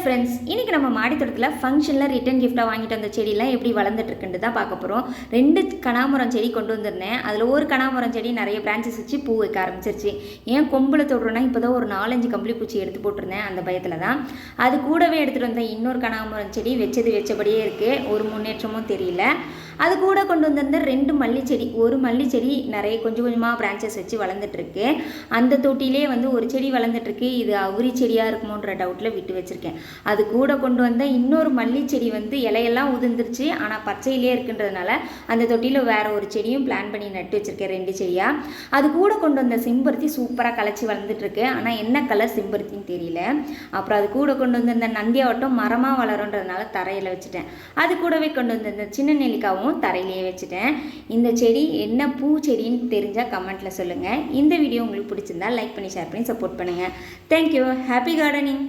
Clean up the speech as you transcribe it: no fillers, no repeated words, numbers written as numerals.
Friends, இன்றைக்கி நம்ம மாடித்தோட்டத்தில் ஃபங்க்ஷனில் ரிட்டன் கிஃப்ட்டாக வாங்கிட்டு வந்த செடியெலாம் எப்படி வளர்ந்துட்டுருக்குன்னு தான் பார்க்க போகிறோம். 2 கனகாமரம் செடி கொண்டு வந்திருந்தேன். அதில் ஒரு கனகாமரம் செடி நிறைய பிரான்ச்சஸ் வச்சு பூ வைக்க ஆரம்பிச்சிருச்சு. ஏன் கொம்பில் தொடுறோன்னா இப்போ தான் ஒரு 4-5 கம்பளி பூச்சி எடுத்து போட்டிருந்தேன். அந்த பயத்தில் தான். அது கூடவே எடுத்துகிட்டு வந்த இன்னொரு கனகாமரம் செடி வச்சபடியே இருக்குது. ஒரு முன்னேற்றமும் தெரியல. அது கூட கொண்டு வந்திருந்த 2 மல்லி செடி, ஒரு மல்லி செடி நிறைய கொஞ்சம் கொஞ்சமாக பிரான்ச்சஸ் வச்சு வளர்ந்துட்டுருக்கு. அந்த தொட்டிலே ஒரு செடி வளர்ந்துட்டுருக்கு. இது அவுரி செடியாக இருக்குமோன்ற டவுட்டில் விட்டு வச்சுருக்கேன். அது கூட கொண்டு வந்த இன்னொரு மல்லி செடி இலையெல்லாம் உதிர்ந்துருச்சு. ஆனால் பச்சையிலே இருக்குன்றதுனால அந்த தொட்டியில் வேறு ஒரு செடியும் பிளான் பண்ணி நட்டு வச்சுருக்கேன், 2 செடியாக. அது கூட கொண்டு வந்த செம்பருத்தி சூப்பராக களைச்சி வளர்ந்துட்டுருக்கு. ஆனால் என்ன கலர் செம்பருத்தின்னு தெரியல. அப்புறம் அது கூட கொண்டு வந்த இந்த நந்தியாவட்டம் மரமாக வளருன்றதுனால தரையில் வச்சுட்டேன். அது கூடவே கொண்டு வந்த இந்த சின்ன நெல்லிக்காவும் தரையிலேயே வச்சுட்டேன். இந்த செடி என்ன பூ செடின்னு தெரிஞ்சால் கமெண்ட்டில் சொல்லுங்கள். இந்த வீடியோ உங்களுக்கு பிடிச்சிருந்தா லைக் பண்ணி ஷேர் பண்ணி சப்போர்ட் பண்ணுங்கள். தேங்க்யூ. Happy gardening.